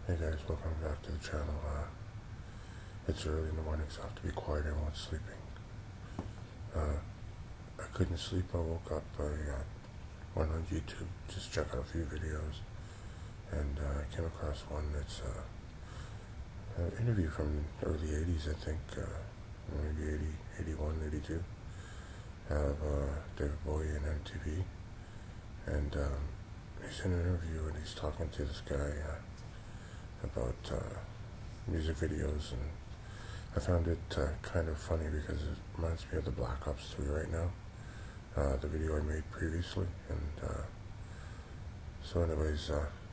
Hey guys, welcome back to the channel. It's early in the morning, so I have to be quiet. Everyone's sleeping. I couldn't sleep. I woke up. I went on YouTube, just check out a few videos, and I came across one that's an interview from the early 80s, I think, maybe 80, 81, 82, of David Bowie and MTV. And he's in an interview and he's talking to this guy about music videos, and I found it kind of funny because it reminds me of the Black Ops 3 right now, the video I made previously. And so anyways,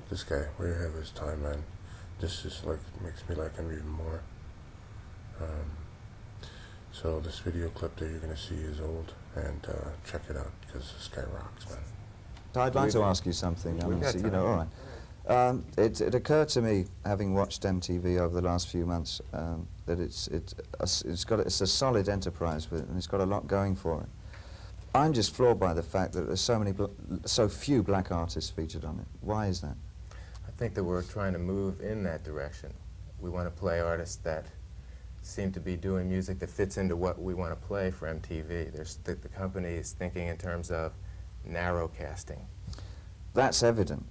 this guy, way ahead of his time, man. This just like makes me like him even more. So this video clip that you're going to see is old, and check it out because this guy rocks, man. I'd like to ask you something. I mean, so, you know, all right. It occurred to me, having watched MTV over the last few months, that it's a solid enterprise and it's got a lot going for it. I'm just floored by the fact that there's so few black artists featured on it. Why is that? I think that we're trying to move in that direction. We want to play artists that seem to be doing music that fits into what we want to play for MTV. The company is thinking in terms of narrow casting. That's evident.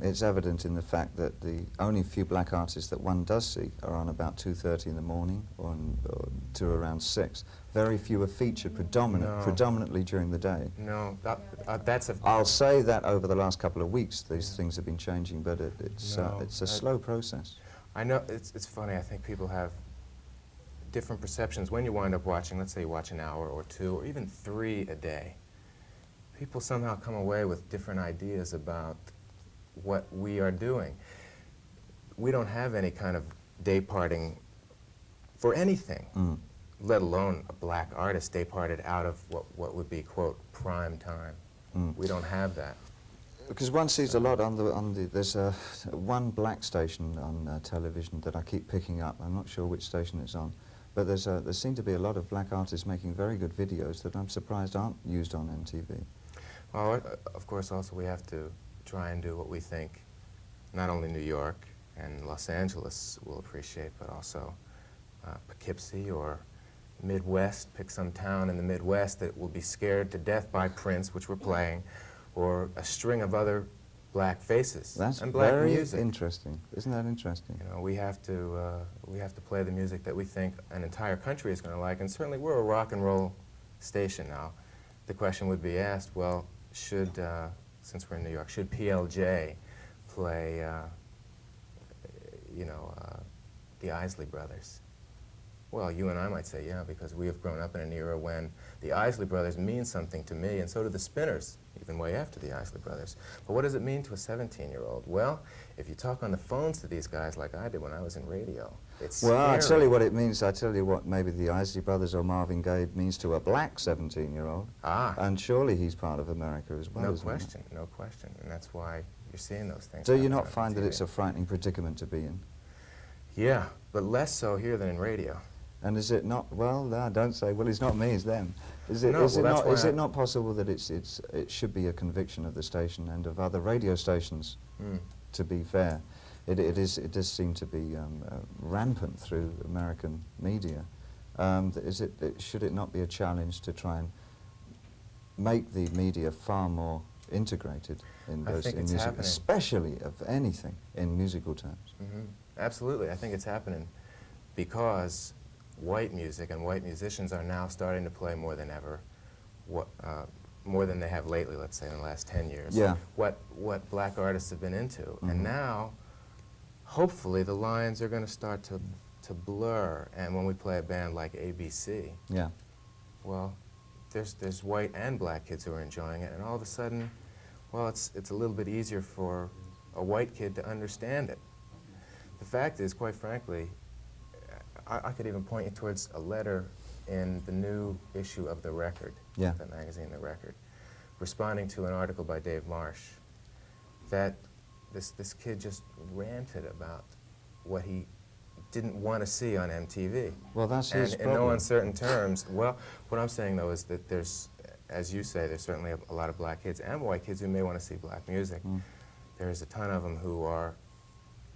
It's evident in the fact that the only few black artists that one does see are on about 2:30 in the morning or to around 6. Very few are featured predominantly during the day. No, that's a... I'll say that over the last couple of weeks these things have been changing, but it's a slow process. I know, it's funny, I think people have different perceptions. When you wind up watching, let's say you watch an hour or 2 or even 3 a day, people somehow come away with different ideas about what we are doing. We don't have any kind of day parting for anything, let alone a black artist day parted out of what would be, quote, prime time. We don't have that. Because one sees a lot there's one black station on television that I keep picking up. I'm not sure which station it's on, but there seem to be a lot of black artists making very good videos that I'm surprised aren't used on MTV. Well, of course, also we have to try and do what we think not only New York and Los Angeles will appreciate, but also Poughkeepsie or Midwest. Pick some town in the Midwest that will be scared to death by Prince, which we're playing, or a string of other black faces. That's and black very music. Interesting. Isn't that interesting? You know, we have to play the music that we think an entire country is going to like, and certainly we're a rock and roll station now. The question would be asked, well, should, since we're in New York, should PLJ play, the Isley Brothers? Well, you and I might say, yeah, because we have grown up in an era when the Isley Brothers mean something to me, and so do the Spinners, even way after the Isley Brothers. But what does it mean to a 17-year-old? Well, if you talk on the phones to these guys like I did when I was in radio, it's Well, scary. I'll tell you what it means. I'll tell you what maybe the Isley Brothers or Marvin Gaye means to a black 17-year-old. Ah. And surely he's part of America as well, No isn't he? question, no question. And that's why you're seeing those things. Do you happen not on find that TV. it's a frightening predicament to be in? Yeah, but less so here than in radio. And is it not, well, no, don't say, well, it's not me, it's them. Is it, No, is well, it, that's not, why is I- it not possible that it should be a conviction of the station and of other radio stations, to be fair? It does seem to be rampant through American media. Should it not be a challenge to try and make the media far more integrated in I those think in it's music, happening. especially of anything in musical terms? Absolutely, I think it's happening because white music and white musicians are now starting to play more than ever, more than they have lately, let's say, in the last 10 years. Yeah. What black artists have been into. And now, hopefully, the lines are going to start to blur. And when we play a band like ABC, Yeah. well, there's white and black kids who are enjoying it, and all of a sudden, well, it's a little bit easier for a white kid to understand it. The fact is, quite frankly, I could even point you towards a letter in the new issue of The Record, Yeah. the magazine The Record, responding to an article by Dave Marsh, that this kid just ranted about what he didn't want to see on MTV. Well, that's his And in no problem. uncertain terms, well, what I'm saying, though, is that there's, as you say, there's certainly a lot of black kids and white kids who may want to see black music. There's a ton of them who are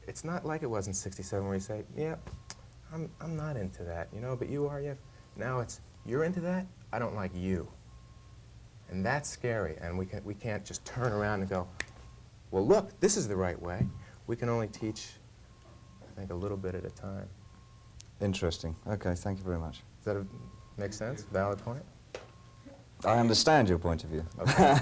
it's not like it was in '67 where you say, yeah, I'm not into that, you know, but you are, yeah. Now it's, you're into that, I don't like you. And that's scary, and we can't just turn around and go, well, look, this is the right way. We can only teach, I think, a little bit at a time. Interesting. Okay, thank you very much. Does that make sense? Valid point? I understand your point of view. Okay.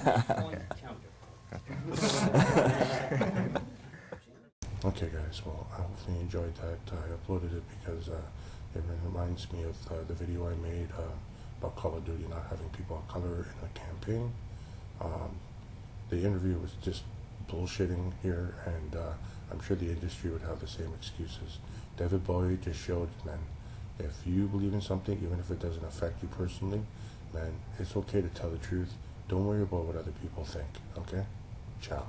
Okay, guys, well, I hopefully you enjoyed that. I uploaded it because it reminds me of the video I made about Call of Duty not having people of color in the campaign. The interview was just bullshitting here, and I'm sure the industry would have the same excuses. David Bowie just showed, man, if you believe in something, even if it doesn't affect you personally, man, it's okay to tell the truth. Don't worry about what other people think, okay? Ciao.